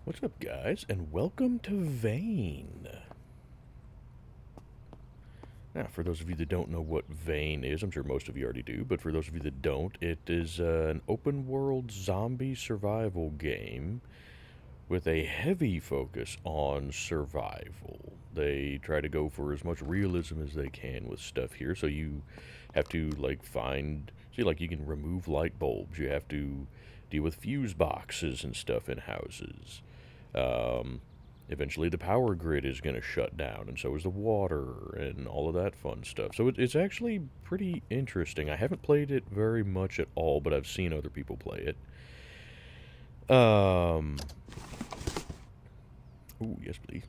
What's up, guys, and welcome to Vane. Now, for those of you that don't know what Vane is, I'm sure most of you already do, but for those of you that don't, it is an open-world zombie survival game with a heavy focus on survival. They try to go for as much realism as they can with stuff here, so you have to, you can remove light bulbs, you have to deal with fuse boxes and stuff in houses. Um, Eventually the power grid is going to shut down, and so is the water and all of that fun stuff. So it's actually pretty interesting. I haven't played it very much at all, but I've seen other people play it. Ooh, yes, please.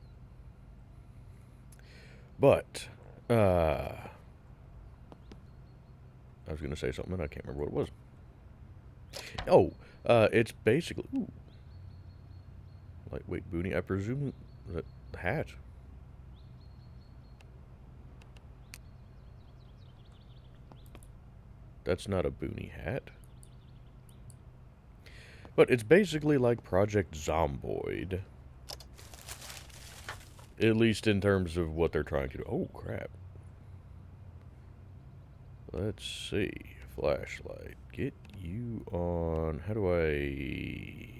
But, I was going to say something and I can't remember what it was. Oh, it's basically, ooh, lightweight boonie. I presume that hat. That's not a boonie hat. But it's basically like Project Zomboid. At least in terms of what they're trying to do. Oh, crap. Let's see. Flashlight. Get you on. How do I...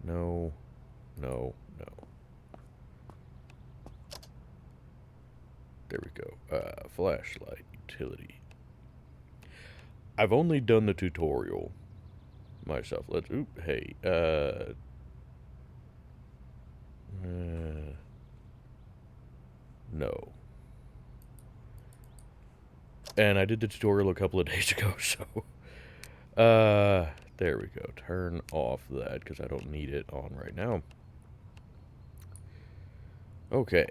No. No. No. There we go. Flashlight. Utility. I've only done the tutorial myself. Let's... Oop. Hey. No. And I did the tutorial a couple of days ago, so... There we go. Turn off that, because I don't need it on right now. Okay.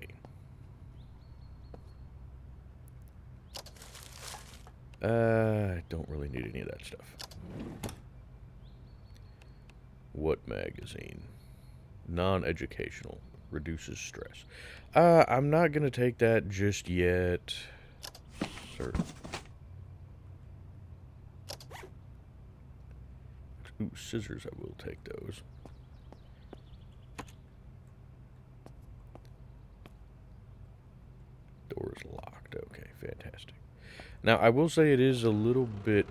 I don't really need any of that stuff. What magazine? Non-educational. Reduces stress. I'm not gonna take that just yet. Sir. Ooh, scissors, I will take those. Door is locked. Okay, fantastic. Now, I will say it is a little bit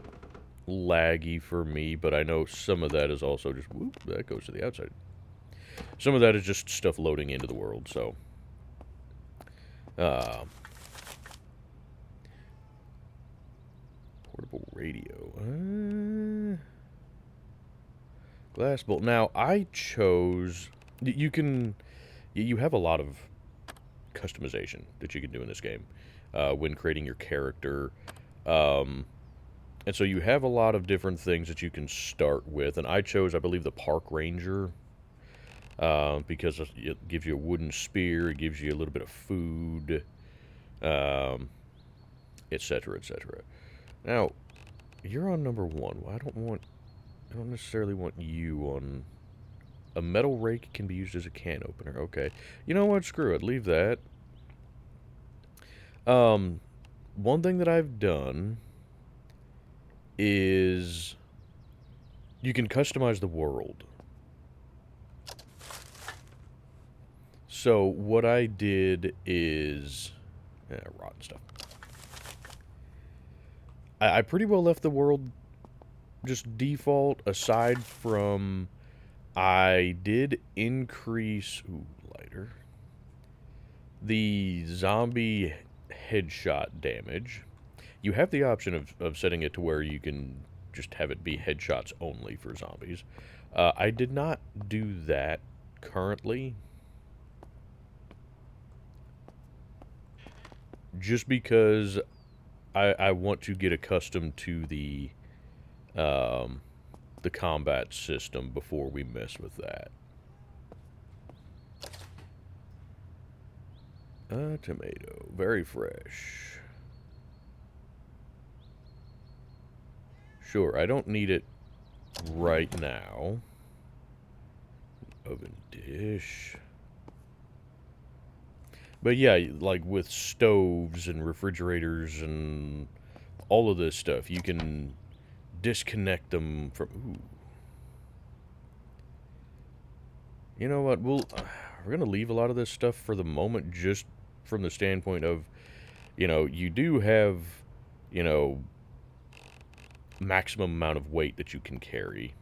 laggy for me, but I know some of that is also just, whoop, that goes to the outside. Some of that is just stuff loading into the world, so. Portable radio. Glass bolt. Now, I chose... You have a lot of customization that you can do in this game when creating your character. And so you have a lot of different things that you can start with. And I chose, I believe, the Park Ranger because it gives you a wooden spear, it gives you a little bit of food, etc., etc. Now, you're on number 1. I don't necessarily want you on... A metal rake can be used as a can opener. Okay. You know what? Screw it. Leave that. One thing that I've done is you can customize the world. So what I did is... rotten stuff. I pretty well left the world just default, aside from... I did increase... Ooh, lighter. The zombie headshot damage. You have the option of setting it to where you can just have it be headshots only for zombies. I did not do that currently. Just because I want to get accustomed to the combat system before we mess with that. Tomato. Very fresh. Sure, I don't need it right now. Oven dish. But yeah, like with stoves and refrigerators and all of this stuff, you can disconnect them from... Ooh. You know what? We're gonna leave a lot of this stuff for the moment, just from the standpoint of, you do have, you know, maximum amount of weight that you can carry.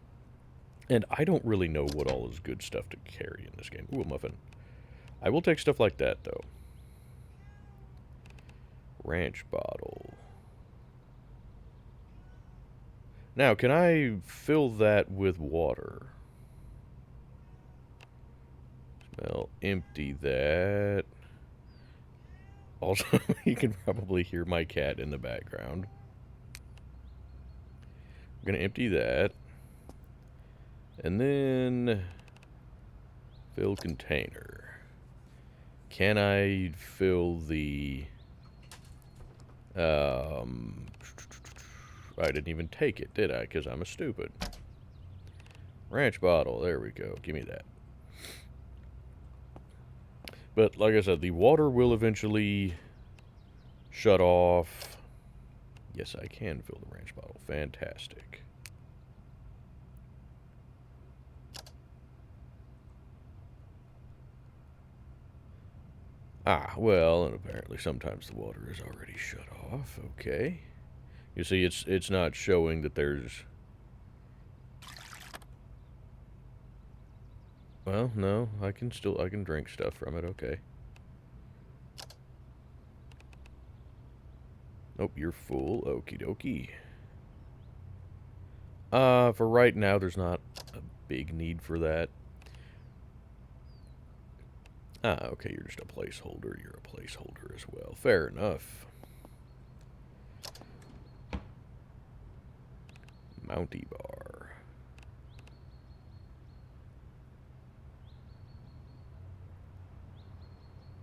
And I don't really know what all is good stuff to carry in this game. Ooh, a muffin. I will take stuff like that, though. Ranch bottle. Now, can I fill that with water? Well, empty that. Also, you can probably hear my cat in the background. I'm going to empty that. And then fill container. Can I fill the... I didn't even take it, did I? Because I'm a stupid. Ranch bottle. There we go. Give me that. But like I said, the water will eventually shut off. Yes, I can fill the ranch bottle. Fantastic. Ah, well, and apparently sometimes the water is already shut off. Okay. You see, it's not showing that there's... Well, no, I can drink stuff from it, okay. Nope, you're full. Okie dokie. For right now, there's not a big need for that. Ah, okay, you're just a placeholder. You're a placeholder as well. Fair enough. Mountie bar.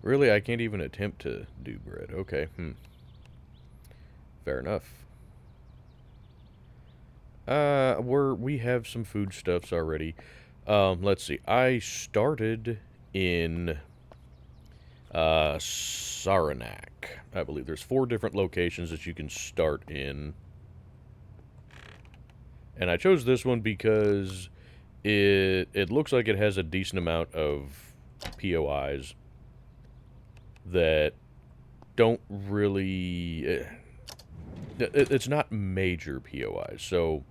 Really, I can't even attempt to do bread. Okay, Fair enough. We have some foodstuffs already. Let's see. I started in Saranac. I believe there's 4 different locations that you can start in. And I chose this one because it looks like it has a decent amount of POIs that don't really... It's not major POIs. So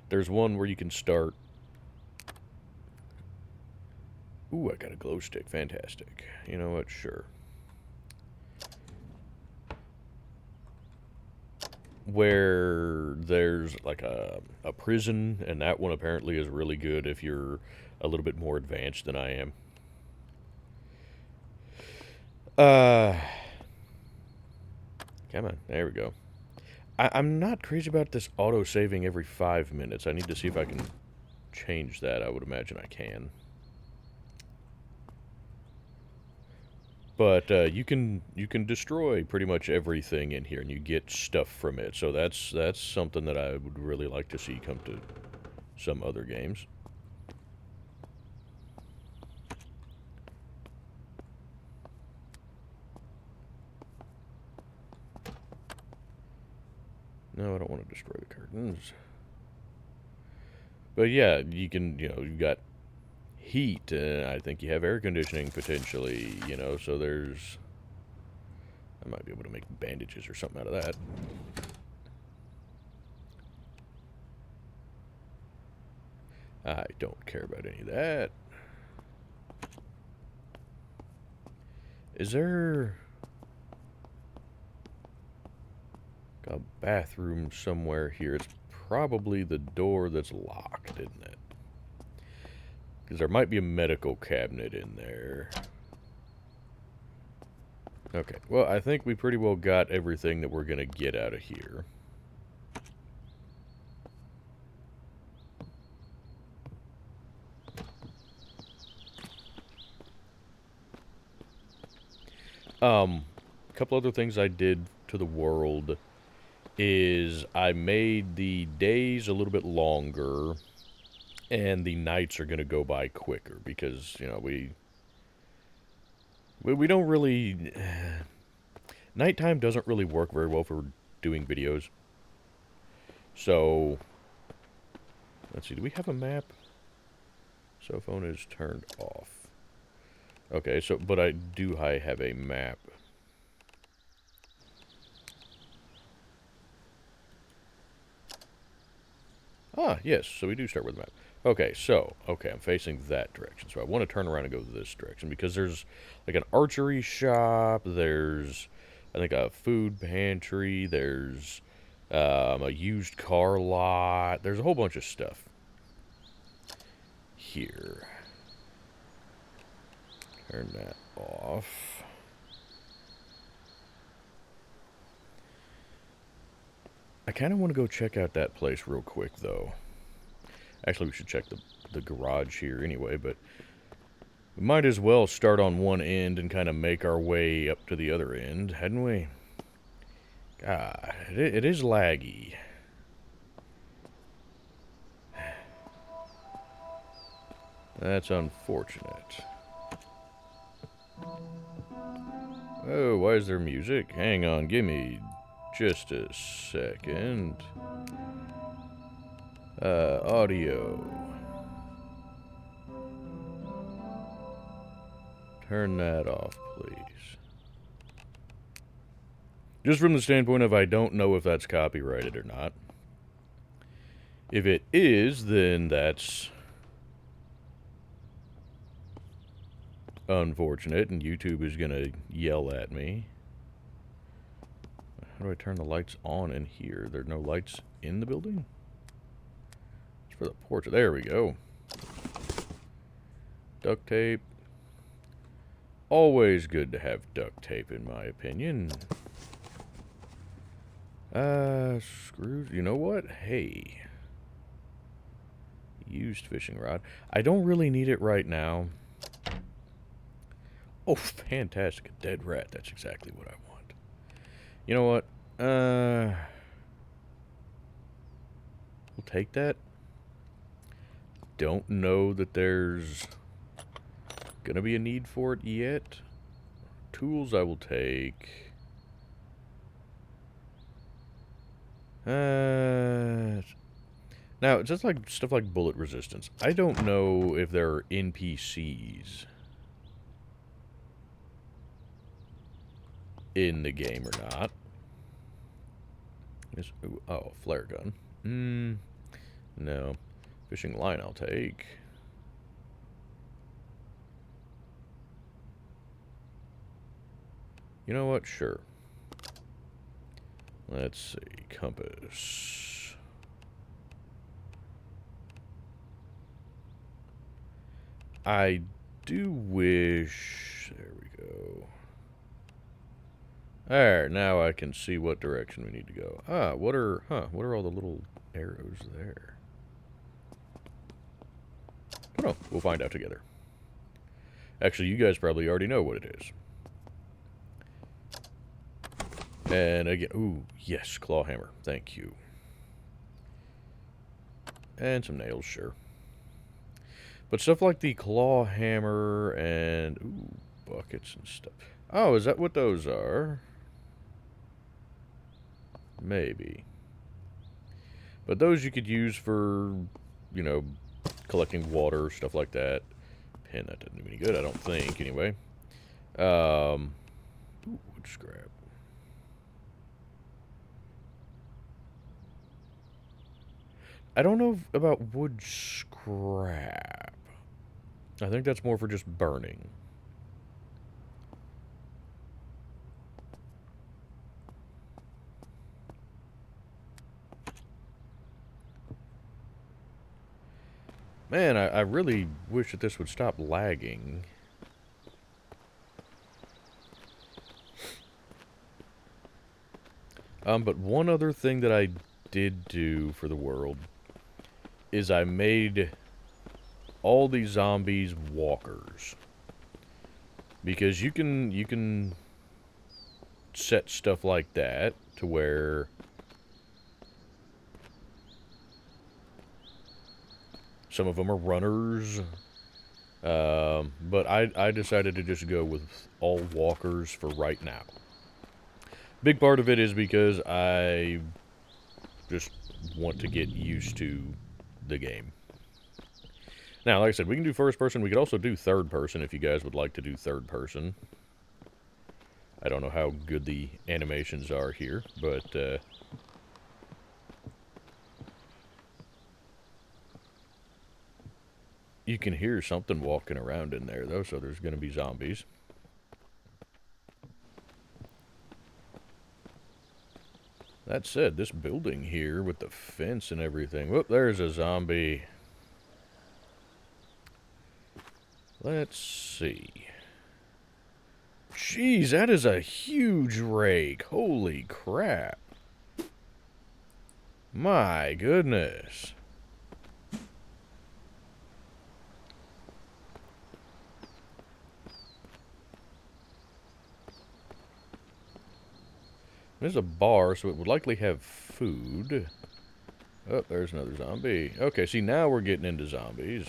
there's one where you can start... Ooh, I got a glow stick. Fantastic. You know what? Sure. Where there's like a prison, and that one apparently is really good if you're a little bit more advanced than I am. Come on. There we go. I'm not crazy about this auto-saving every 5 minutes. I need to see if I can change that. I would imagine I can. But you can destroy pretty much everything in here, and you get stuff from it. So that's something that I would really like to see come to some other games. No, I don't want to destroy the curtains. But yeah, you can, you've got heat, and I think you have air conditioning potentially, so there's... I might be able to make bandages or something out of that. I don't care about any of that. Is there... a bathroom somewhere here? It's probably the door that's locked, isn't it? Because there might be a medical cabinet in there. Okay, well, I think we pretty well got everything that we're going to get out of here. A couple other things I did to the world is I made the days a little bit longer, and the nights are going to go by quicker because, we don't really... Nighttime doesn't really work very well for doing videos. So, let's see, do we have a map? Cell phone is turned off. Okay, so, but I have a map. Ah, yes, so we do start with the map. Okay, so, I'm facing that direction. So I want to turn around and go this direction because there's like an archery shop, there's, I think, a food pantry, there's a used car lot, there's a whole bunch of stuff here. Turn that off. I kind of want to go check out that place real quick, though. Actually, we should check the garage here anyway, but we might as well start on one end and kind of make our way up to the other end, hadn't we? God, it is laggy. That's unfortunate. Oh, why is there music? Hang on, give me just a second. Audio. Turn that off, please. Just from the standpoint of I don't know if that's copyrighted or not. If it is, then that's unfortunate, and YouTube is gonna yell at me. How do I turn the lights on in here? There are no lights in the building? It's for the porch. There we go. Duct tape. Always good to have duct tape, in my opinion. Screws. You know what? Hey. Used fishing rod. I don't really need it right now. Oh, fantastic. A dead rat. That's exactly what I want. You know what? We'll take that. Don't know that there's gonna be a need for it yet. Tools I will take. Now, just like stuff like bullet resistance. I don't know if there are NPCs in the game or not. Oh, flare gun. No. Fishing line I'll take. You know what? Sure. Let's see. Compass. I do wish... There we go. There, now I can see what direction we need to go. Ah, what are all the little arrows there? I don't know. We'll find out together. Actually, you guys probably already know what it is. And again, ooh, yes, claw hammer. Thank you. And some nails, sure. But stuff like the claw hammer and, ooh, buckets and stuff. Oh, is that what those are? Maybe. But those you could use for, you know, collecting water, stuff like that. Pin, that doesn't do any good, I don't think, anyway. Ooh, wood scrap. I don't know about wood scrap. I think that's more for just burning. Man, I really wish that this would stop lagging. But one other thing that I did do for the world is I made all these zombies walkers. Because you can set stuff like that to where some of them are runners. But I decided to just go with all walkers for right now. Big part of it is because I just want to get used to the game. Now, like I said, we can do first person. We could also do third person if you guys would like to do third person. I don't know how good the animations are here, but you can hear something walking around in there, though, so there's going to be zombies. That said, this building here with the fence and everything... Whoop, there's a zombie. Let's see. Jeez, that is a huge rake. Holy crap. My goodness. There's a bar, so it would likely have food. Oh, there's another zombie. Okay, see, now we're getting into zombies.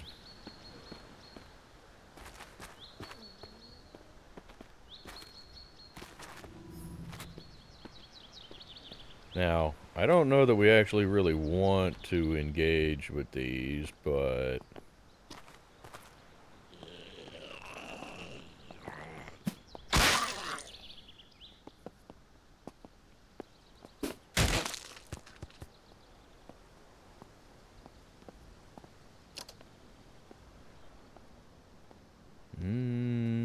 Now, I don't know that we actually really want to engage with these, but...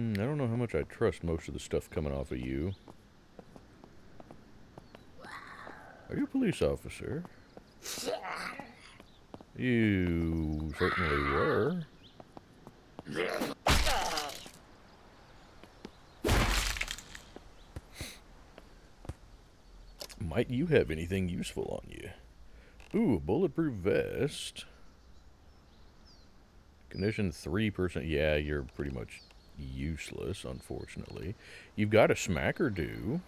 I don't know how much I trust most of the stuff coming off of you. Are you a police officer? You certainly were. Might you have anything useful on you? Ooh, a bulletproof vest. Condition 3%. Yeah, you're pretty much useless, unfortunately. You've got a smacker do.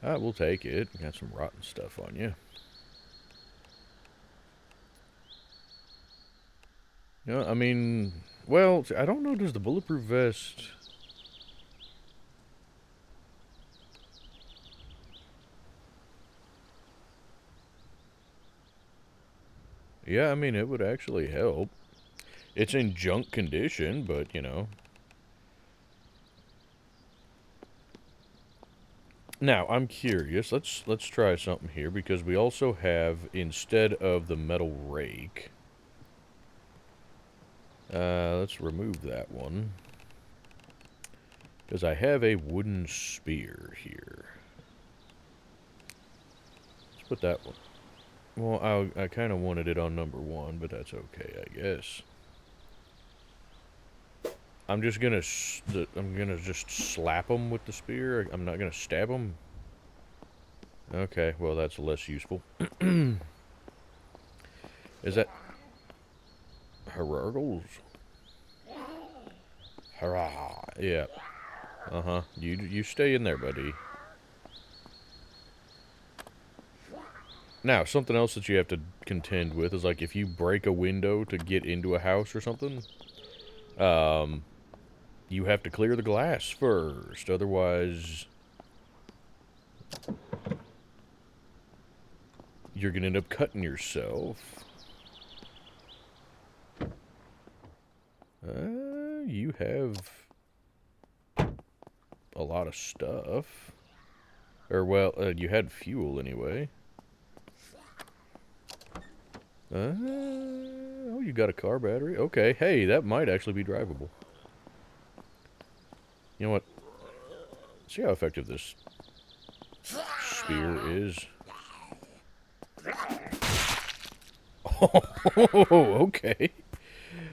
We'll take it. Got some rotten stuff on you. No, I mean, well, I don't know. Does the bulletproof vest... Yeah, I mean, it would actually help. It's in junk condition, but, you know. Now, I'm curious. Let's try something here, because we also have, instead of the metal rake... let's remove that one. Because I have a wooden spear here. Let's put that one. Well, I kind of wanted it on number 1, but that's okay, I guess. I'm just gonna just slap them with the spear. I'm not gonna stab them. Okay, well that's less useful. Is that Herargles? Hurrah! Yeah. You stay in there, buddy. Now, something else that you have to contend with is, like, if you break a window to get into a house or something, you have to clear the glass first, otherwise you're gonna end up cutting yourself. You have a lot of stuff. Or, well, you had fuel anyway. Oh, you got a car battery? Okay, hey, that might actually be drivable. You know what? See how effective this spear is. Oh, okay.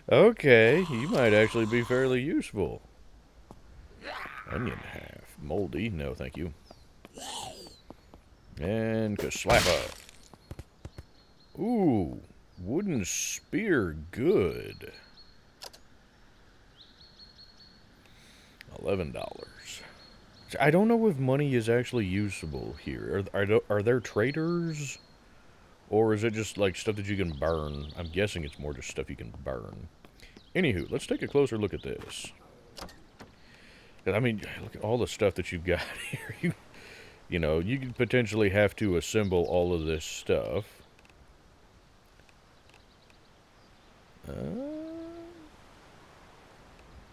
Okay, you might actually be fairly useful. Onion half. Moldy. No, thank you. And Kaslappa. Ooh, wooden spear, good. $11. I don't know if money is actually usable here. Are there traders? Or is it just, like, stuff that you can burn? I'm guessing it's more just stuff you can burn. Anywho, let's take a closer look at this. I mean, look at all the stuff that you've got here. You know, you could potentially have to assemble all of this stuff.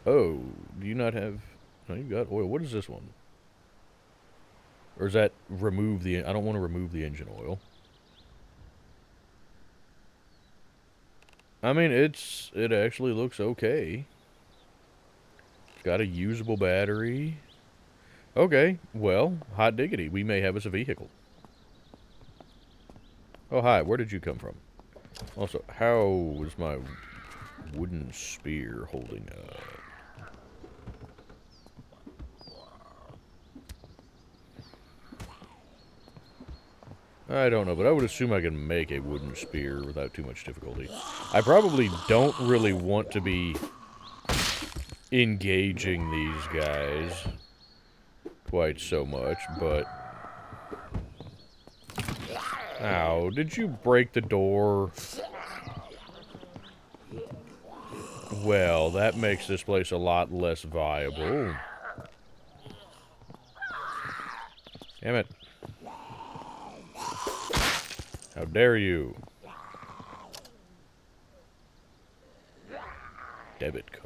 Oh, do you not have... No, you got oil. What is this one? Or is that remove the... I don't want to remove the engine oil. I mean, it actually looks okay. It's got a usable battery. Okay, well, hot diggity. We may have us a vehicle. Oh, hi. Where did you come from? Also, how is my wooden spear holding up? I don't know, but I would assume I can make a wooden spear without too much difficulty. I probably don't really want to be engaging these guys quite so much, but... Ow, did you break the door? Well, that makes this place a lot less viable. Damn it. How dare you? Debit card.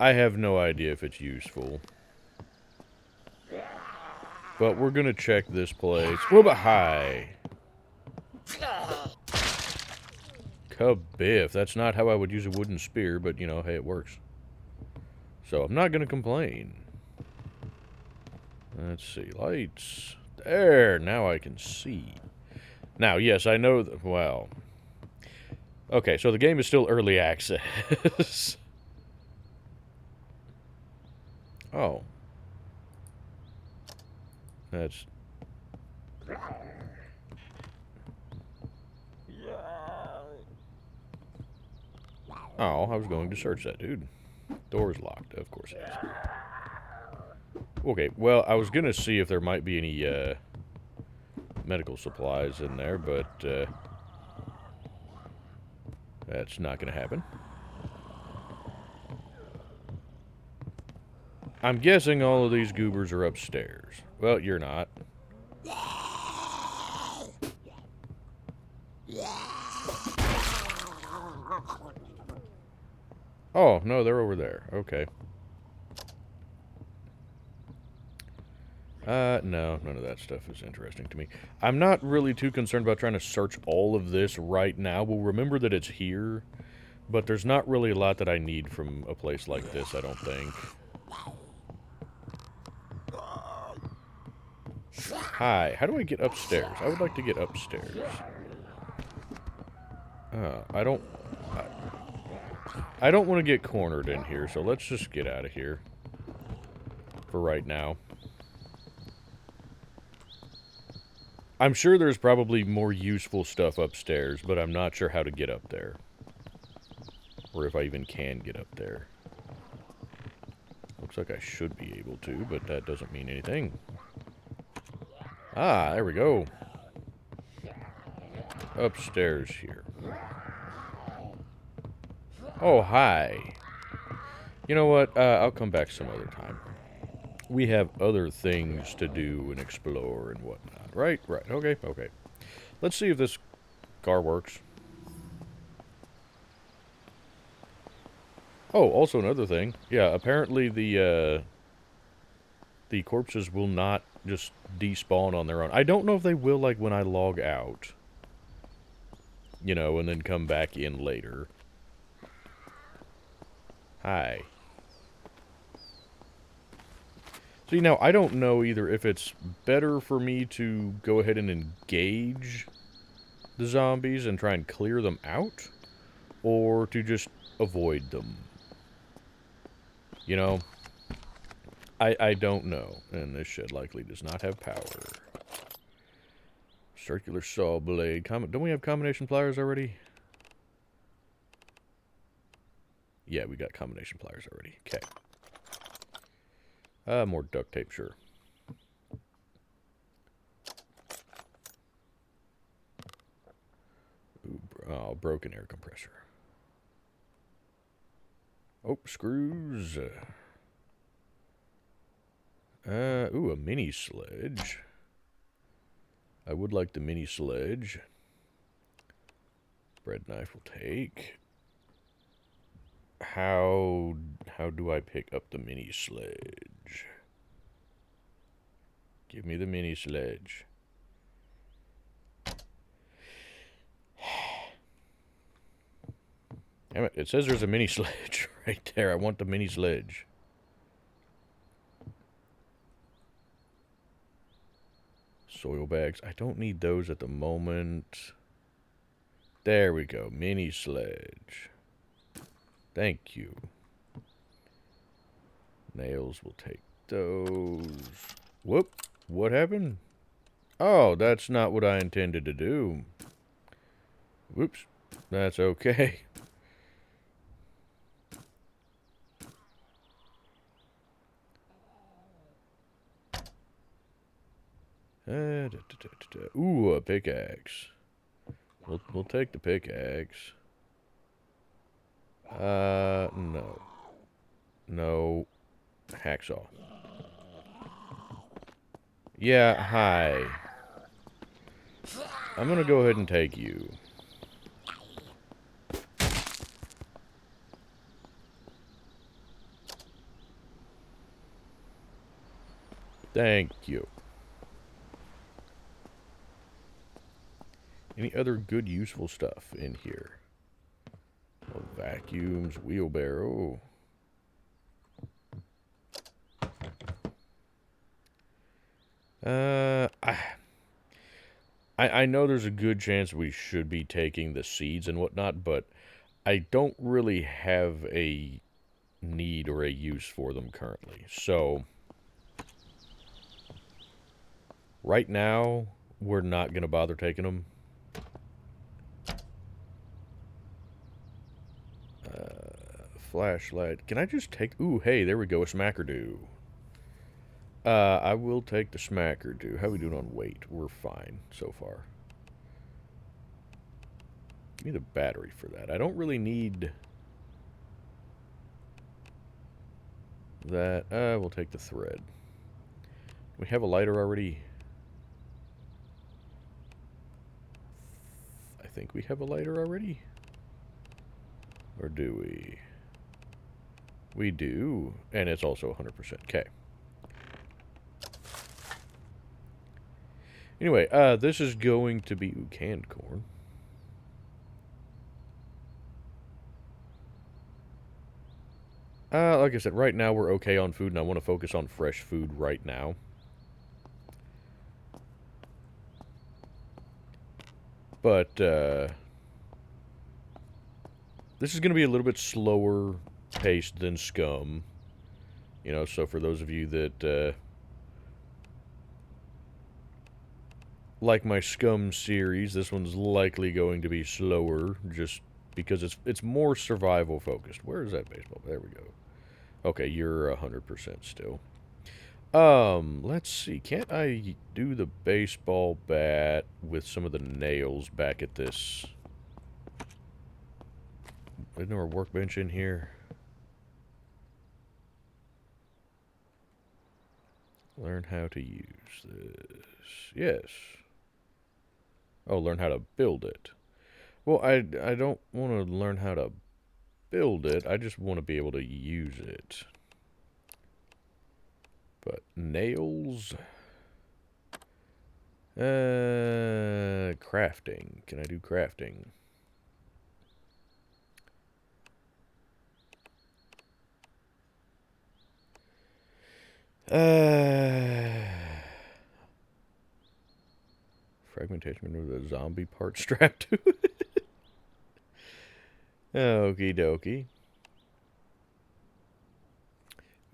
I have no idea if it's useful. But we're gonna check this place. Whoa, but hi. Kabiff. That's not how I would use a wooden spear, but, you know, hey, it works. So, I'm not gonna complain. Let's see. Lights. There. Now I can see. Now, yes, I know that... Well... Okay, so the game is still early access. Oh. That's... Oh, I was going to search that, dude. Door's locked. Of course it is. Okay, well, I was gonna see if there might be any, medical supplies in there, but, that's not gonna happen. I'm guessing all of these goobers are upstairs. Well, you're not. Oh, no, they're over there. Okay. No, none of that stuff is interesting to me. I'm not really too concerned about trying to search all of this right now. We'll remember that it's here, but there's not really a lot that I need from a place like this, I don't think. Hi, how do I get upstairs? I would like to get upstairs. I don't... I don't want to get cornered in here, so let's just get out of here. For right now. I'm sure there's probably more useful stuff upstairs, but I'm not sure how to get up there. Or if I even can get up there. Looks like I should be able to, but that doesn't mean anything. Ah, there we go. Upstairs here. Oh, hi. You know what? I'll come back some other time. We have other things to do and explore and whatnot. Right? Right. Okay. Okay. Let's see if this car works. Oh, also another thing. Yeah, apparently the corpses will not just despawn on their own. I don't know if they will, like, when I log out. You know, and then come back in later. Hi. See, now, I don't know either if it's better for me to go ahead and engage the zombies and try and clear them out, or to just avoid them. You know? I don't know, and this shed likely does not have power. Circular saw blade. Don't we have combination pliers already? Yeah, we got combination pliers already. Okay. More duct tape, sure. Ooh, oh, broken air compressor. Oh, screws. Ooh, a mini sledge. I would like the mini sledge. Bread knife will take. How do I pick up the mini sledge? Give me the mini sledge. Damn it, it says there's a mini sledge right there. I want the mini sledge. Soil bags. I don't need those at the moment. There we go. Mini sledge. Thank you. Nails will take those. Whoop. What happened? Oh, that's not what I intended to do. Whoops. That's okay. Ooh, a pickaxe. We'll take the pickaxe. No. No. Hacksaw. Yeah, hi. I'm gonna go ahead and take you. Thank you. Any other good, useful stuff in here? Well, vacuums, wheelbarrow. I know there's a good chance we should be taking the seeds and whatnot, but I don't really have a need or a use for them currently. So, right now, we're not going to bother taking them. Flashlight. Can I just take... Ooh, hey, there we go, a smackerdo. I will take the smackerdo. How are we doing on weight? We're fine so far. Give me the battery for that. I don't really need... that. We'll take the thread. We have a lighter already. I think we have a lighter already. Or do we? We do. And it's also 100%. Okay. Anyway, this is going to be... Ooh, canned corn. Like I said, right now we're okay on food, and I want to focus on fresh food right now. But, this is going to be a little bit slower paced than Scum. You know, so for those of you that, like my Scum series, this one's likely going to be slower, just because it's more survival focused. Where is that baseball? There we go. Okay, you're 100% still. Let's see. Can't I do the baseball bat with some of the nails back at this? Isn't there a workbench in here? Learn how to use this. Yes. Oh, learn how to build it. Well, I don't want to learn how to build it. I just want to be able to use it. But nails... crafting. Can I do crafting? Fragmentation with a zombie part strapped to it. Okie dokie.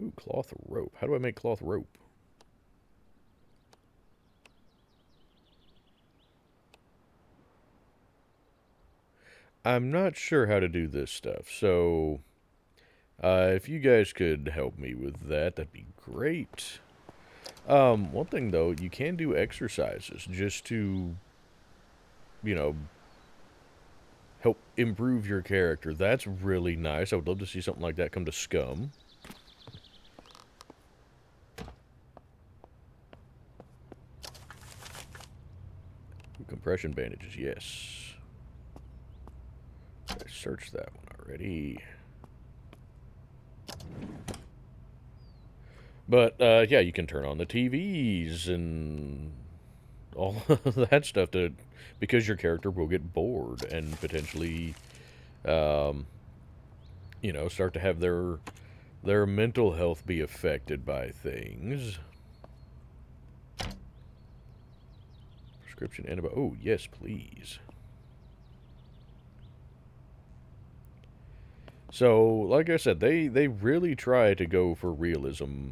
Ooh, cloth rope. How do I make cloth rope? I'm not sure how to do this stuff, so if you guys could help me with that, that'd be great. One thing though, you can do exercises just to, you know, help improve your character. That's really nice. I would love to see something like that come to Scum. Compression bandages, yes. I searched that one already. But, yeah, you can turn on the TVs and all that stuff because your character will get bored and potentially, um, start to have their mental health be affected by things. Prescription antibiotic. Oh, yes, please. So, like I said, they really try to go for realism.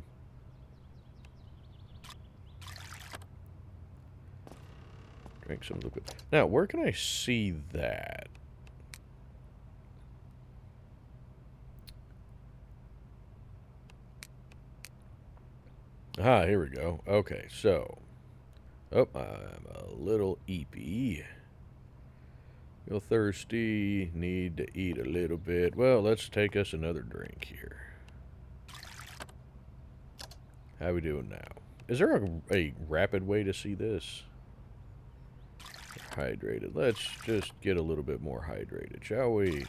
Drink some liquid. Now, where can I see that? Ah, here we go. Okay, so. Oh, I'm a little eepy. Feel thirsty. Need to eat a little bit. Well, let's take us another drink here. How we doing now? Is there a rapid way to see this? Hydrated. Let's just get a little bit more hydrated, shall we?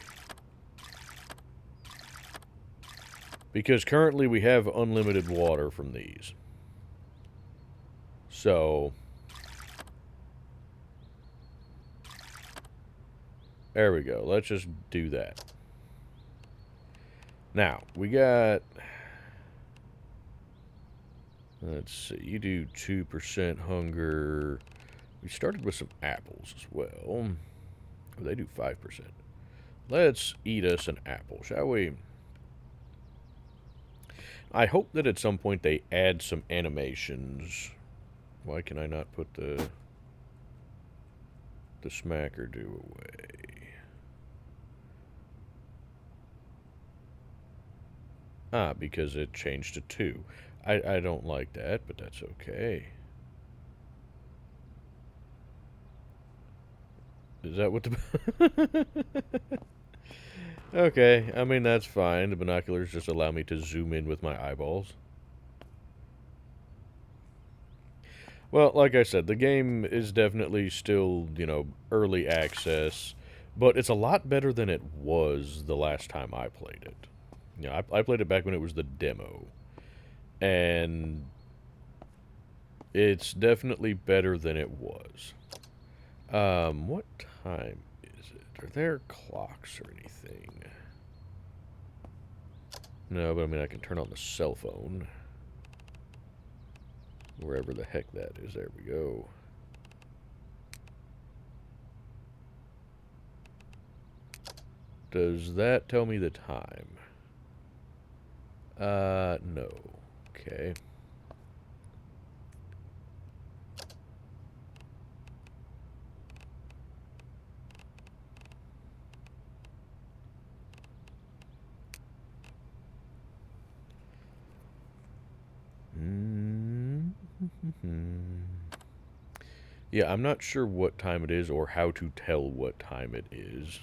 Because currently we have unlimited water from these. So, there we go. Let's just do that. Now, we got... Let's see. You do 2% hunger. We started with some apples as well. Oh, they do 5%. Let's eat us an apple, shall we? I hope that at some point they add some animations. Why can I not put the smacker do away? Ah, because it changed to 2. I don't like that, but that's okay. Is that what the... Okay, I mean, that's fine. The binoculars just allow me to zoom in with my eyeballs. Well, like I said, the game is definitely still, early access, but it's a lot better than it was the last time I played it. I played it back when it was the demo, and it's definitely better than it was. What time is it? Are there clocks or anything? No, but I mean, I can turn on the cell phone. Wherever the heck that is. There we go. Does that tell me the time? No. Okay. Yeah, I'm not sure what time it is or how to tell what time it is.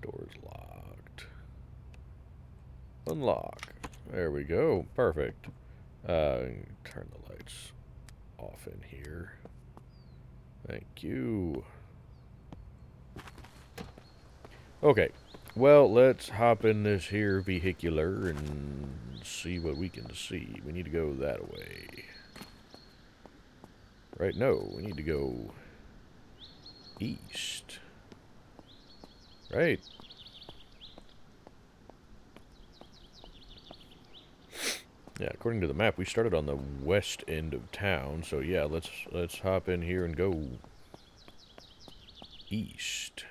Door's locked. Unlock. There we go. Perfect. Turn the lights off in here. Thank you. Okay. Well, let's hop in this here vehicular and see what we can see. We need to go that way. Right? No, we need to go east. Right? Yeah, according to the map, we started on the west end of town, so yeah, let's hop in here and go east.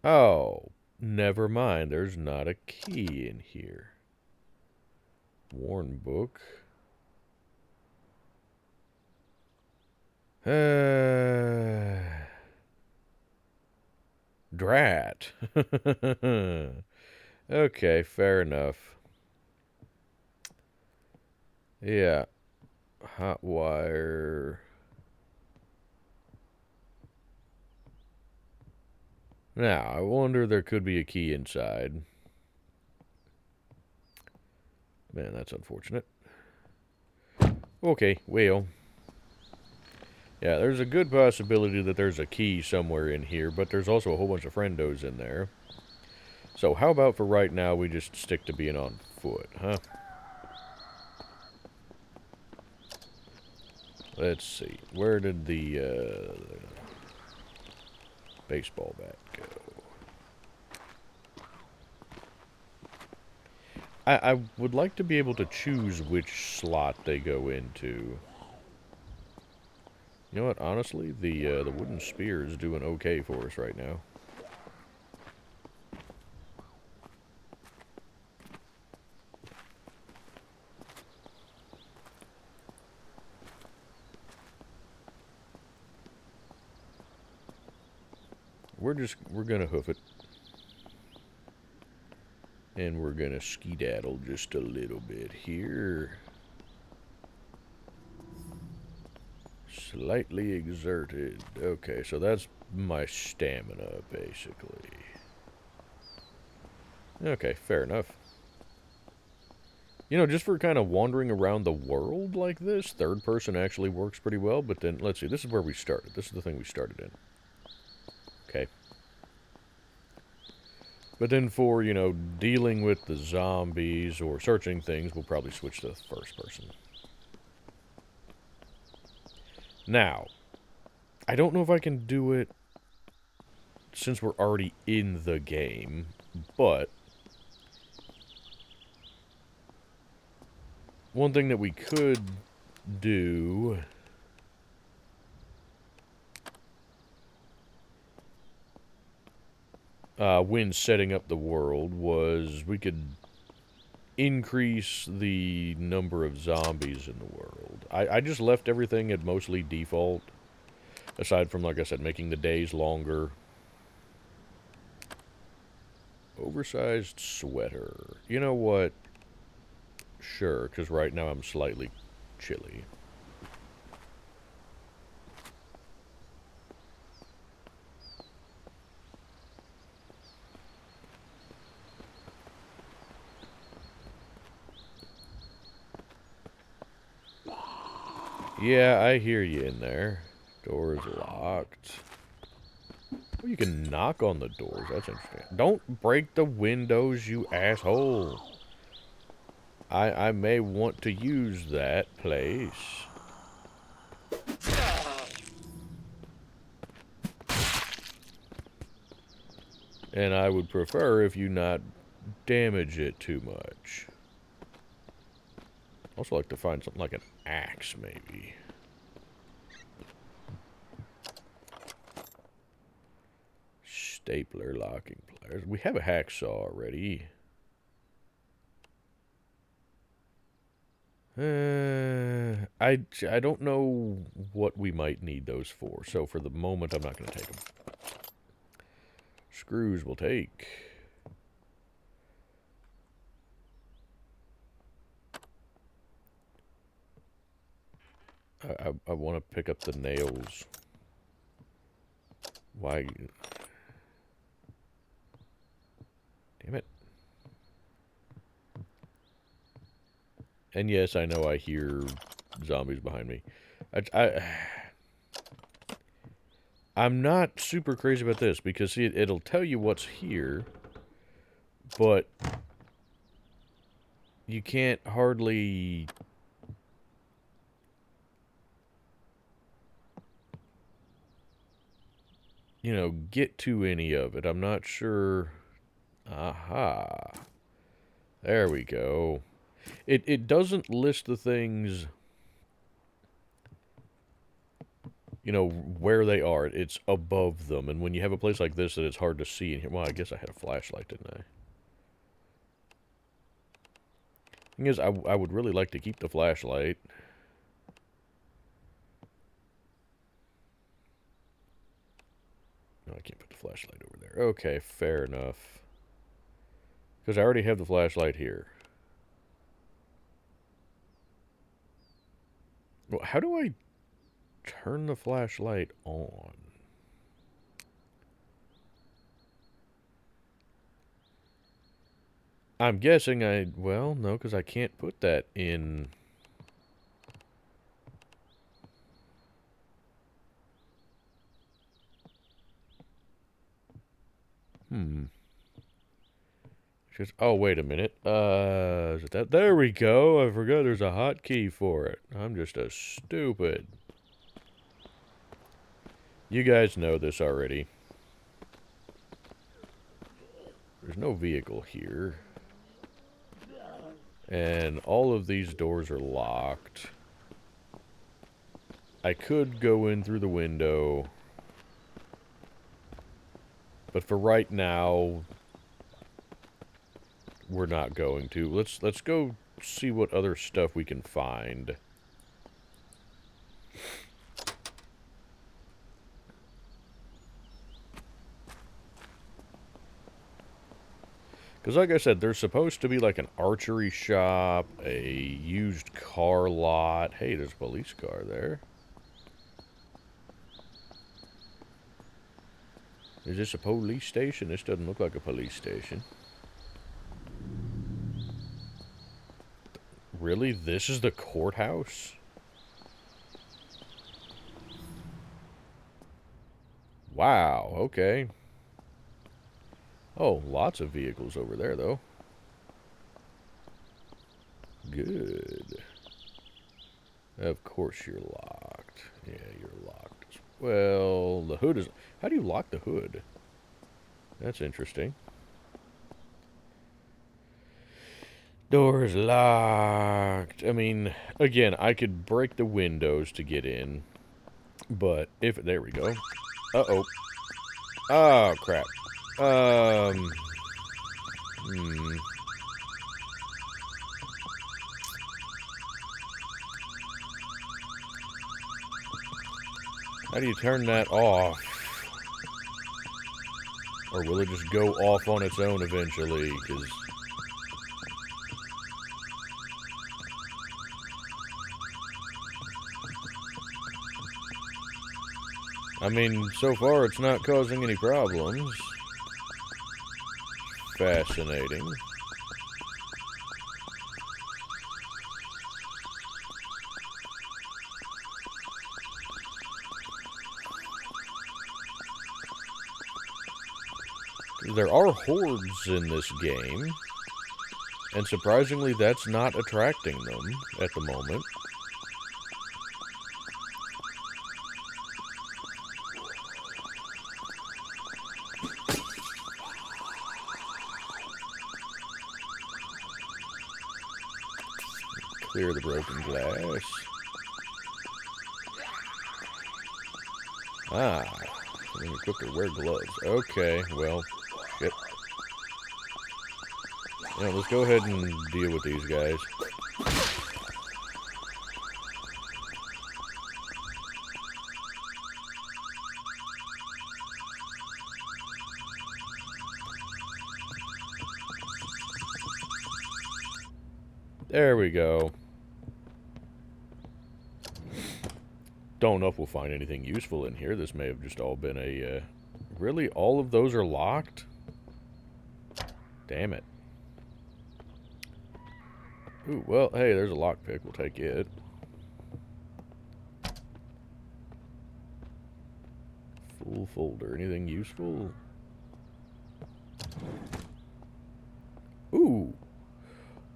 Oh, never mind. There's not a key in here. Warn book. Drat. Okay, fair enough. Yeah. Hot wire. Now, I wonder there could be a key inside. Man, that's unfortunate. Okay, well. Yeah, there's a good possibility that there's a key somewhere in here, but there's also a whole bunch of friendos in there. So how about for right now we just stick to being on foot, huh? Let's see. Where did the baseball bat go? I would like to be able to choose which slot they go into. You know what? Honestly, the wooden spear is doing okay for us right now. We're gonna hoof it. And we're gonna skedaddle just a little bit here. Slightly exerted. Okay, so that's my stamina, basically. Okay, fair enough. You know, just for kind of wandering around the world like this, third person actually works pretty well, but then, let's see, this is where we started. This is the thing we started in. Okay. But then for, you know, dealing with the zombies or searching things, we'll probably switch to first person. Now, I don't know if I can do it since we're already in the game, but one thing that we could do when setting up the world was we could increase the number of zombies in the world. I just left everything at mostly default, aside from, like I said, making the days longer. Oversized sweater. You know what? Sure, because right now I'm slightly chilly. Yeah, I hear you in there. Door's locked. Oh, you can knock on the doors. That's interesting. Don't break the windows, you asshole. I may want to use that place. And I would prefer if you not damage it too much. Also like to find something like an axe, maybe. Stapler, locking pliers. We have a hacksaw already. I don't know what we might need those for, so for the moment I'm not going to take them. Screws will take. I want to pick up the nails. Why? Damn it. And yes, I know I hear zombies behind me. I'm not super crazy about this because see, it'll tell you what's here, but you can't hardly get to any of it. I'm not sure. Aha. There we go. It doesn't list the things, where they are. It's above them. And when you have a place like this that it's hard to see in here, well, I guess I had a flashlight, didn't I? Thing is, I would really like to keep the flashlight. No, I can't put the flashlight over there. Okay, fair enough. Because I already have the flashlight here. Well, how do I turn the flashlight on? I'm guessing well, no, because I can't put that in. Just, oh, wait a minute. Is it that? There we go. I forgot there's a hotkey for it. I'm just a stupid. You guys know this already. There's no vehicle here. And all of these doors are locked. I could go in through the window. But for right now, we're not going to. Let's go see what other stuff we can find. Because like I said, there's supposed to be like an archery shop, a used car lot. Hey, there's a police car there. Is this a police station? This doesn't look like a police station. Really? This is the courthouse? Wow, okay. Oh, lots of vehicles over there, though. Good. Of course you're locked. Yeah, you're locked. Well, the hood is... How do you lock the hood? That's interesting. Door is locked. I mean, again, I could break the windows to get in. But if... There we go. Uh-oh. Oh, crap. How do you turn that off? Or will it just go off on its own eventually? Because... I mean, so far it's not causing any problems. Fascinating. There are hordes in this game, and surprisingly that's not attracting them at the moment. Clear the broken glass. Ah, I'm equipped to wear gloves. Okay, well, shit. You know, let's go ahead and deal with these guys. There we go. Don't know if we'll find anything useful in here. This may have just all been a... Really? All of those are locked? Damn it. Ooh, well, hey, there's a lockpick. We'll take it. Full folder. Anything useful? Ooh.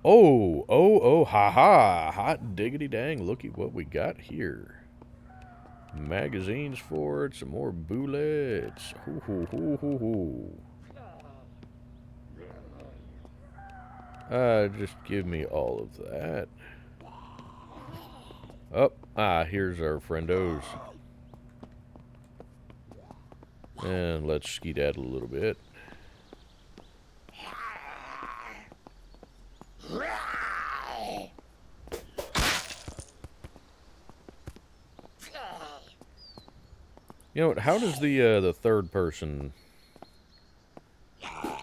Oh, haha. Hot diggity dang. Looky what we got here. Magazines for it. Some more bullets. Hoo, hoo, hoo, hoo, hoo. Just give me all of that. Oh, here's our friendos. And let's skedaddle a little bit. You know what, how does the third person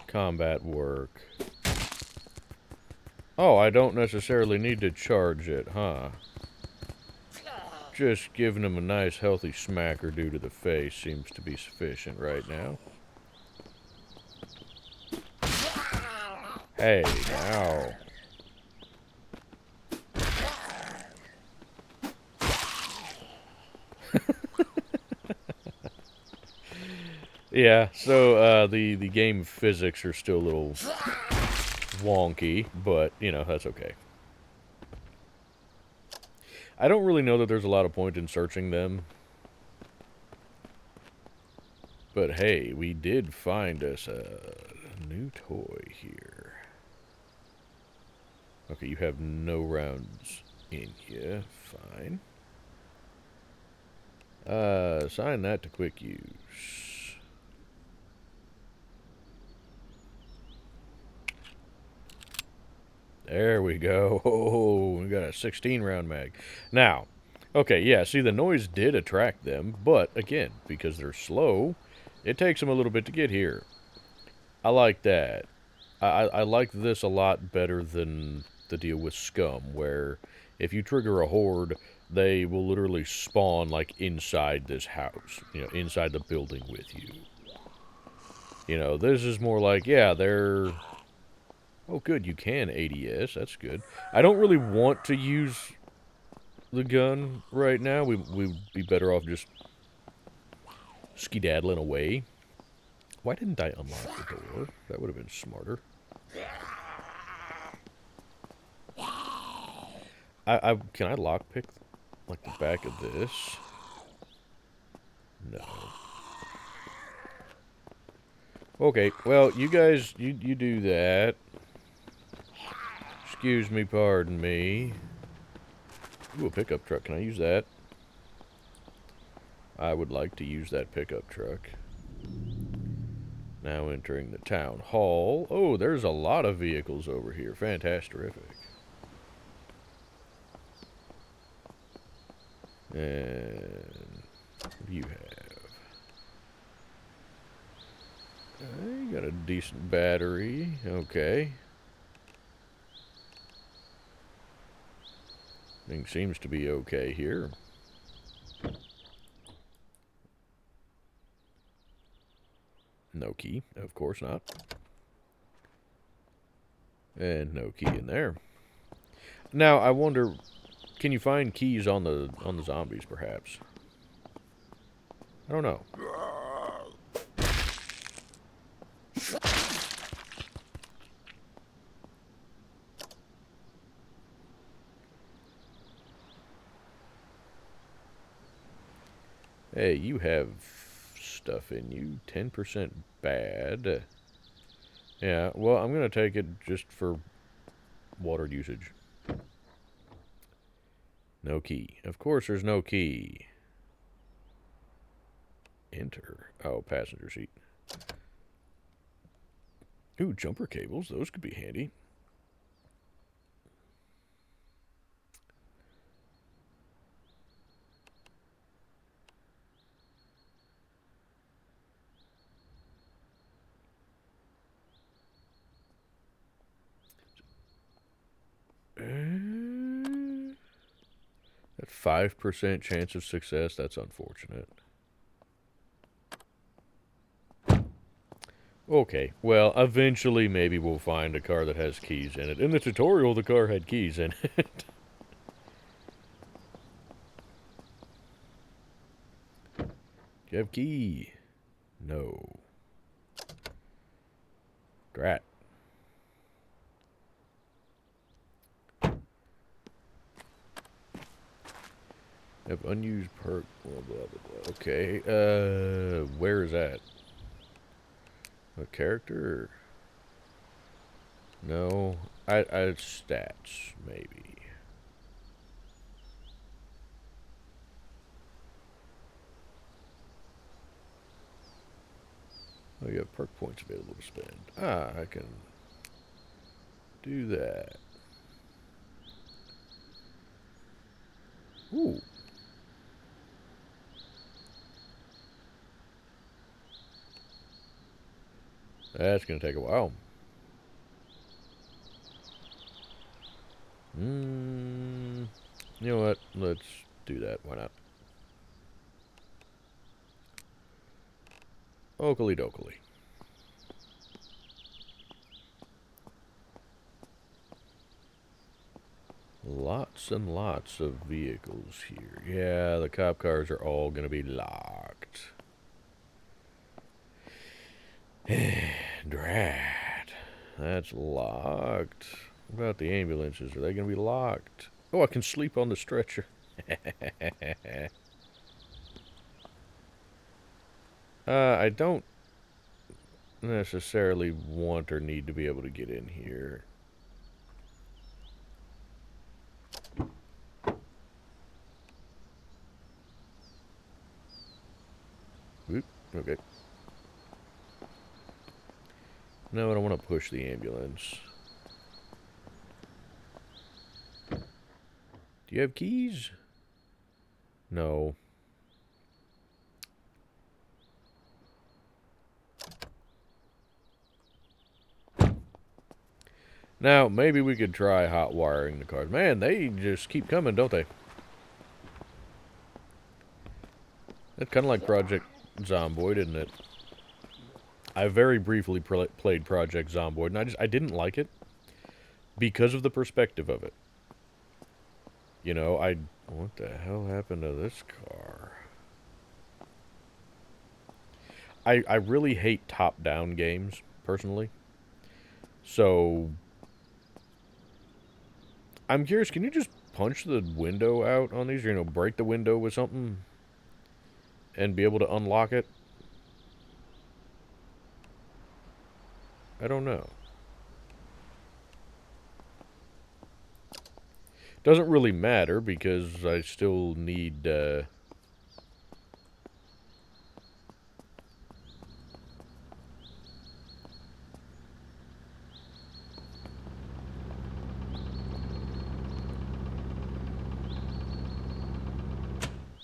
combat work? Oh, I don't necessarily need to charge it, huh? Just giving him a nice healthy smack or two to the face seems to be sufficient right now. Hey, now. Yeah, so the game physics are still a little wonky, but you know that's okay. I don't really know that there's a lot of point in searching them, but hey, we did find us a new toy here. Okay, you have no rounds in you. Fine. Assign that to quick use. There we go. Oh, we got a 16 round mag. Now, okay, yeah, see, the noise did attract them, but again, because they're slow, it takes them a little bit to get here. I like that. I like this a lot better than the deal with Scum, where if you trigger a horde, they will literally spawn like inside this house, you know, inside the building with you. You know, this is more like, yeah, they're... Oh, good, you can ADS, that's good. I don't really want to use the gun right now. We'd be better off just skedaddling away. Why didn't I unlock the door? That would have been smarter. Can I lockpick like the back of this? No. Okay, well, you guys, you do that. Excuse me, pardon me. Ooh, a pickup truck. Can I use that? I would like to use that pickup truck. Now entering the town hall. Oh, there's a lot of vehicles over here. Fantastic. And what do you have? You got a decent battery. Okay. Thing seems to be okay here. No key, of course not. And no key in there. Now I wonder, can you find keys on the zombies perhaps? I don't know. Hey, you have stuff in you. 10% bad. Yeah, well, I'm going to take it just for water usage. No key. Of course there's no key. Enter. Oh, passenger seat. Ooh, jumper cables. Those could be handy. At 5% chance of success, that's unfortunate. Okay, well, eventually maybe we'll find a car that has keys in it. In the tutorial, the car had keys in it. Do you have key? No. Drat. Have unused perk, blah, blah, blah, blah. Okay, where is that? A character? No. I stats, maybe. Oh, you have perk points available to spend. Ah, I can do that. Ooh. That's going to take a while. You know what? Let's do that. Why not? Oakley dokley. Lots and lots of vehicles here. Yeah, the cop cars are all going to be locked. Drat. That's locked. What about the ambulances? Are they going to be locked? Oh, I can sleep on the stretcher. I don't necessarily want or need to be able to get in here. Oop, okay. No, I don't want to push the ambulance. Do you have keys? No. Now, maybe we could try hot wiring the cars. Man, they just keep coming, don't they? That's kind of like Project Zomboid, isn't it? I very briefly played Project Zomboid, and I didn't like it because of the perspective of it. You know, what the hell happened to this car? I really hate top-down games, personally. So, I'm curious, can you just punch the window out on these? Or, you know, break the window with something and be able to unlock it? I don't know. Doesn't really matter because I still need, we're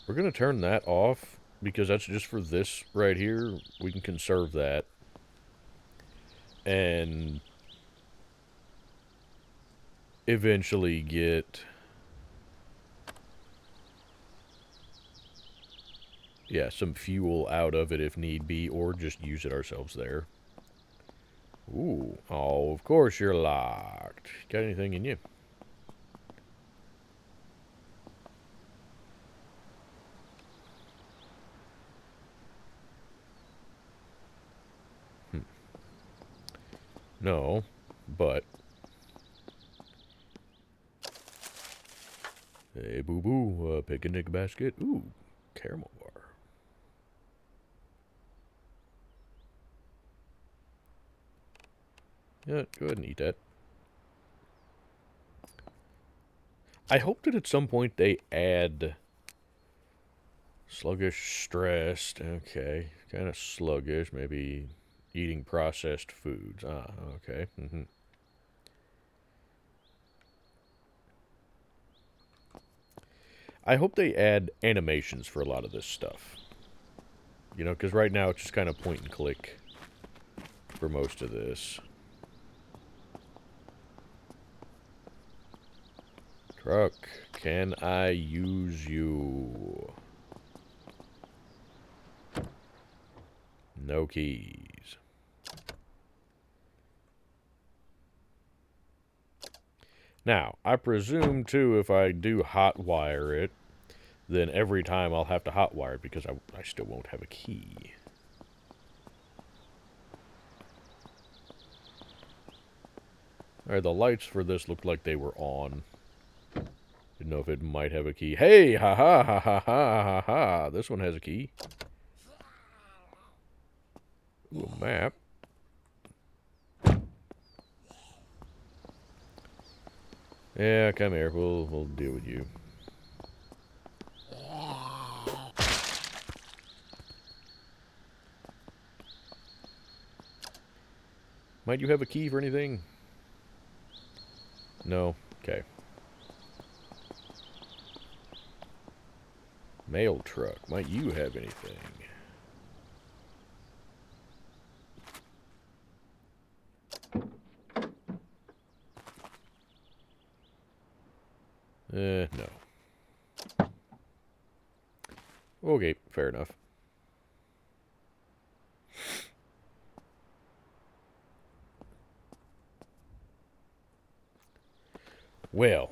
going to turn that off because that's just for this right here. We can conserve that. And eventually get... yeah, some fuel out of it if need be, or just use it ourselves there. Ooh. Oh, of course you're locked. Got anything in you? No, but... hey, boo-boo, picnic basket. Ooh, caramel bar. Yeah, go ahead and eat that. I hope that at some point they add... sluggish, stressed. Okay, kind of sluggish. Maybe eating processed foods. Ah, okay. I hope they add animations for a lot of this stuff. You know, because right now it's just kind of point and click for most of this. Truck, can I use you? No keys. Now, I presume, too, if I do hotwire it, then every time I'll have to hotwire it because I still won't have a key. Alright, the lights for this looked like they were on. Didn't know if it might have a key. Hey! Ha ha ha ha ha ha ha! This one has a key. Ooh, a map. Yeah, come here. We'll deal with you. Might you have a key for anything? No? Okay. Mail truck. Might you have anything? No. Okay, fair enough. Well,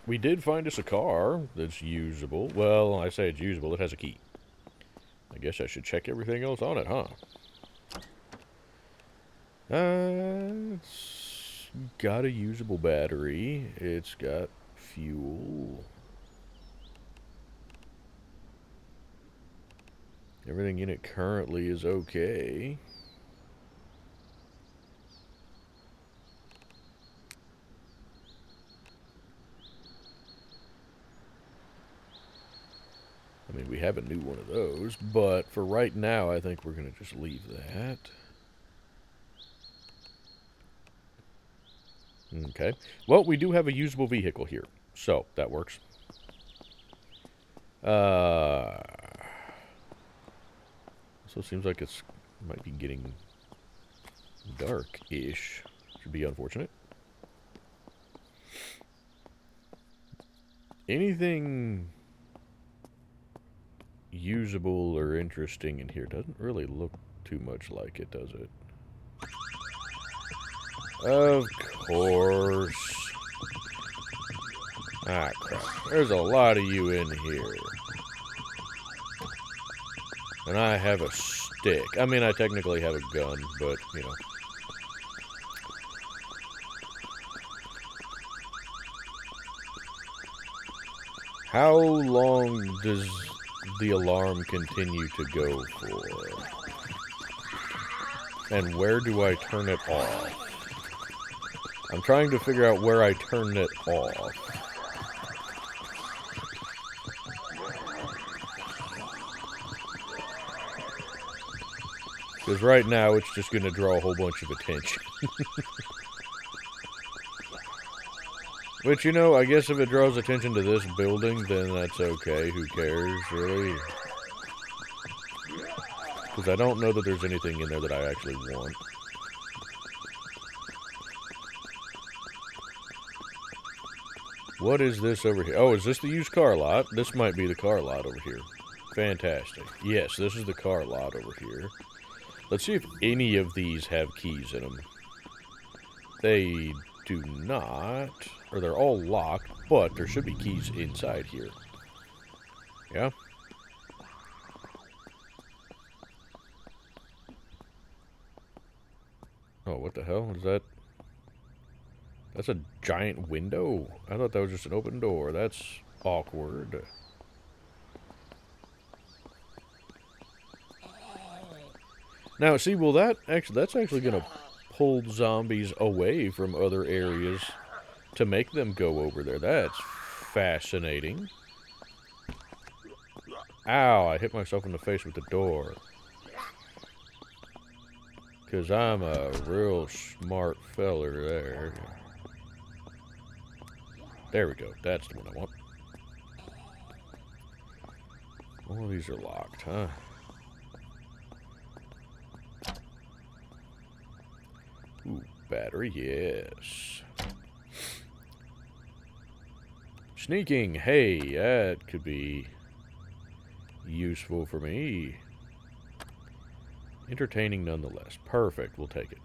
we did find us a car that's usable. Well, I say it's usable. It has a key. I guess I should check everything else on it, huh? It's got a usable battery. It's got fuel. Everything in it currently is okay. I mean, we have a new one of those, but for right now, I think we're going to just leave that. Okay. Well, we do have a usable vehicle here, so that works. So it seems like it's might be getting dark-ish. Should be unfortunate. Anything usable or interesting in here doesn't really look too much like it, does it? Of course. Ah, crap. There's a lot of you in here. And I have a stick. I mean, I technically have a gun, but, you know. How long does the alarm continue to go for? And where do I turn it off? I'm trying to figure out where I turn it off. Because right now it's just going to draw a whole bunch of attention. Which, you know, I guess if it draws attention to this building, then that's okay. Who cares, really? Because I don't know that there's anything in there that I actually want. What is this over here? Oh, is this the used car lot? This might be the car lot over here. Fantastic. Yes, this is the car lot over here. Let's see if any of these have keys in them. They do not. Or they're all locked, but there should be keys inside here. Yeah? Oh, what the hell is that? That's a giant window? I thought that was just an open door. That's awkward. Now, see, well, that's actually going to pull zombies away from other areas to make them go over there. That's fascinating. Ow, I hit myself in the face with the door. Because I'm a real smart feller there. There we go. That's the one I want. All of these are locked, huh? Ooh, battery, yes. Sneaking, hey, that could be useful for me. Entertaining nonetheless. Perfect, we'll take it.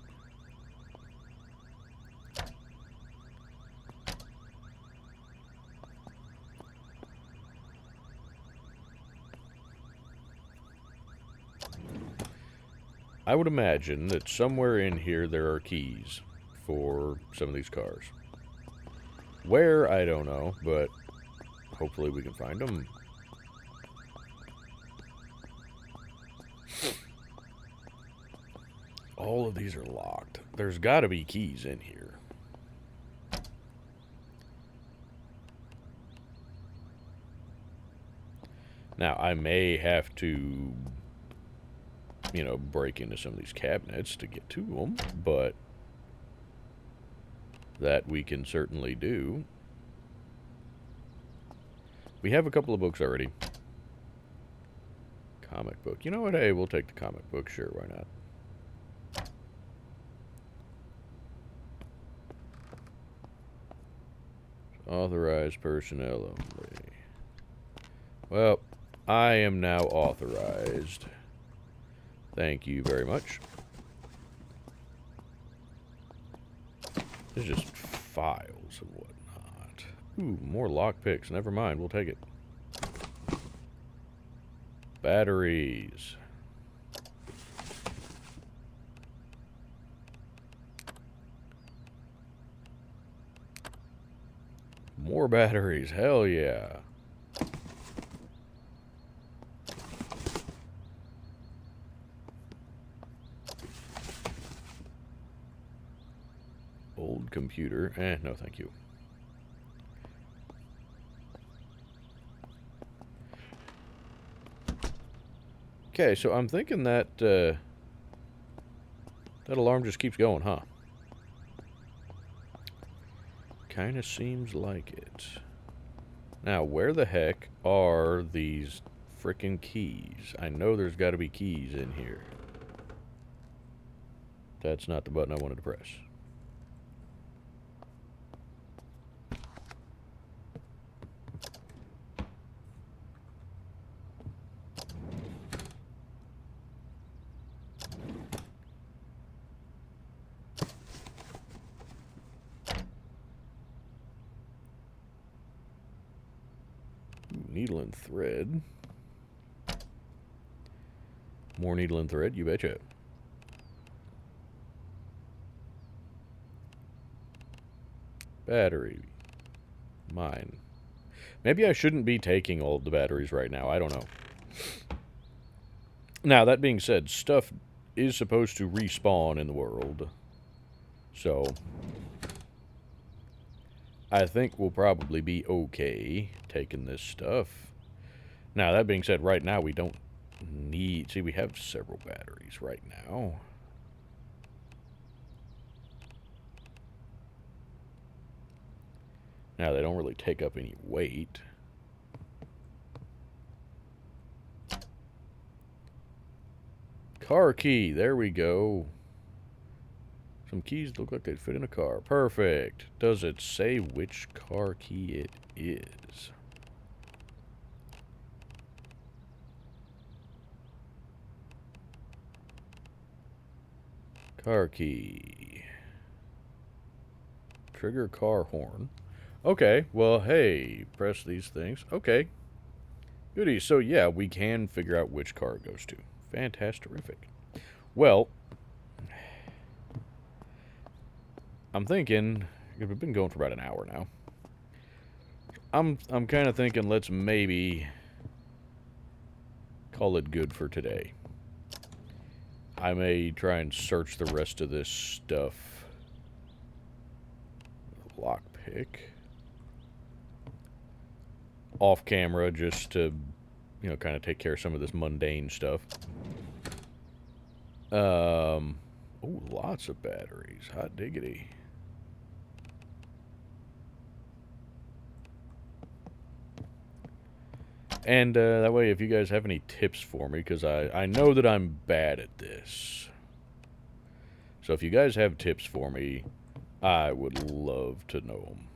I would imagine that somewhere in here there are keys for some of these cars. Where, I don't know, but hopefully we can find them. All of these are locked. There's got to be keys in here. Now, I may have to, you know, break into some of these cabinets to get to them, but that we can certainly do. We have a couple of books already. Comic book. You know what? Hey, we'll take the comic book. Sure, why not? Authorized personnel only. Well, I am now authorized. Thank you very much. There's just files and whatnot. Ooh, more lockpicks. Never mind, we'll take it. Batteries. More batteries. Hell yeah. Old computer. No thank you. Okay, so I'm thinking that that alarm just keeps going, huh? Kinda seems like it. Now, where the heck are these frickin' keys? I know there's gotta be keys in here. That's not the button I wanted to press. Needle and thread. More needle and thread, you betcha. Battery. Mine. Maybe I shouldn't be taking all of the batteries right now. I don't know. Now, that being said, stuff is supposed to respawn in the world. So, I think we'll probably be okay taking this stuff. Now, that being said, right now we don't need... See, we have several batteries right now. Now, they don't really take up any weight. Car key, there we go. Some keys look like they'd fit in a car. Perfect. Does it say which car key it is? Car key. Trigger car horn. Okay, well, hey, press these things. Okay. Goody. So, yeah, we can figure out which car it goes to. Fantastic. Well, I'm thinking, we've been going for about an hour now. I'm kind of thinking let's maybe call it good for today. I may try and search the rest of this stuff. Lockpick. Off camera just to, you know, kind of take care of some of this mundane stuff. Oh, lots of batteries. Hot diggity. And that way, if you guys have any tips for me, because I know that I'm bad at this. So if you guys have tips for me, I would love to know them.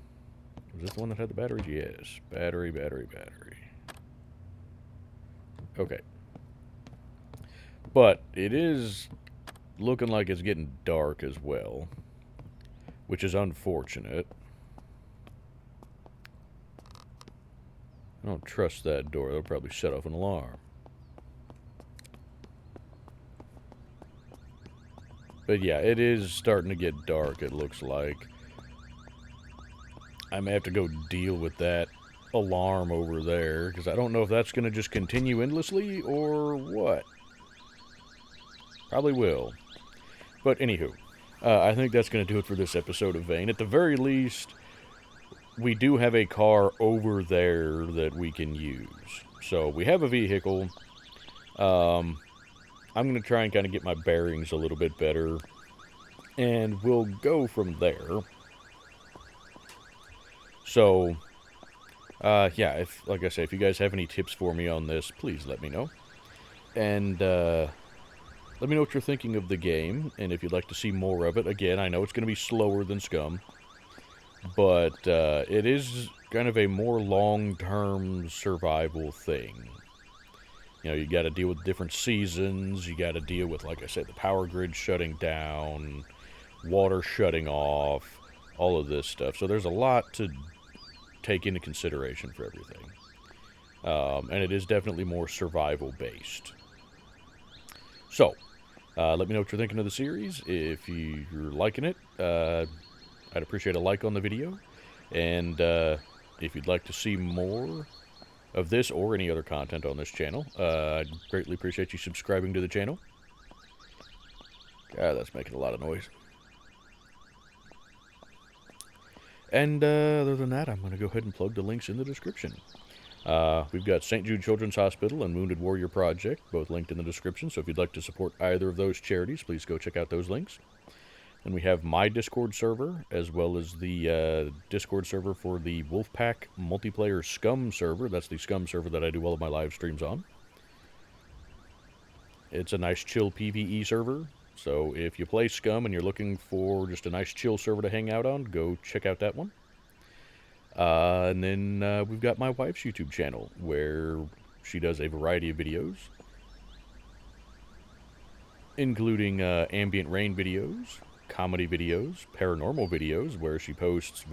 Was this the one that had the batteries? Yes. Battery. Okay. But it is looking like it's getting dark as well, which is unfortunate. I don't trust that door. They'll probably set off an alarm. But yeah, it is starting to get dark, it looks like. I may have to go deal with that alarm over there, because I don't know if that's going to just continue endlessly or what. Probably will. But anywho, I think that's going to do it for this episode of Vane. At the very least, we do have a car over there that we can use. So we have a vehicle. I'm going to try and kind of get my bearings a little bit better. And we'll go from there. So, yeah, if, like I say, if you guys have any tips for me on this, please let me know. And, let me know what you're thinking of the game, and if you'd like to see more of it. Again, I know it's going to be slower than Scum, but it is kind of a more long-term survival thing. You know, you got to deal with different seasons, you got to deal with, like I said, the power grid shutting down, water shutting off, all of this stuff. So there's a lot to take into consideration for everything. And it is definitely more survival-based. So, let me know what you're thinking of the series. If you're liking it, I'd appreciate a like on the video. And If you'd like to see more of this or any other content on this channel, I'd greatly appreciate you subscribing to the channel. God, that's making a lot of noise. And other than that, I'm going to go ahead and plug the links in the description. We've got St. Jude Children's Hospital and Wounded Warrior Project, both linked in the description, so if you'd like to support either of those charities, please go check out those links. And we have my Discord server, as well as the Discord server for the Wolfpack Multiplayer Scum server. That's the Scum server that I do all of my live streams on. It's a nice chill PvE server, so if you play Scum and you're looking for just a nice chill server to hang out on, go check out that one. And then we've got my wife's YouTube channel, where she does a variety of videos, including ambient rain videos, comedy videos, paranormal videos, where she posts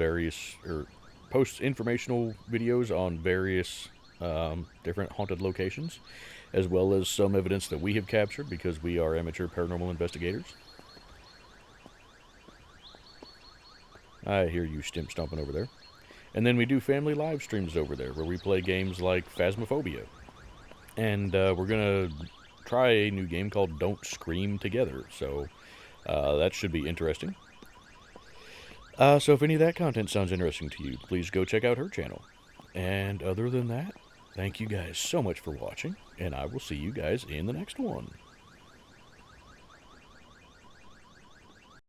posts informational videos on various different haunted locations, as well as some evidence that we have captured because we are amateur paranormal investigators. I hear you stomping over there. And then we do family live streams over there, where we play games like Phasmophobia. And we're going to try a new game called Don't Scream Together, so that should be interesting. So if any of that content sounds interesting to you, please go check out her channel. And other than that, thank you guys so much for watching, and I will see you guys in the next one.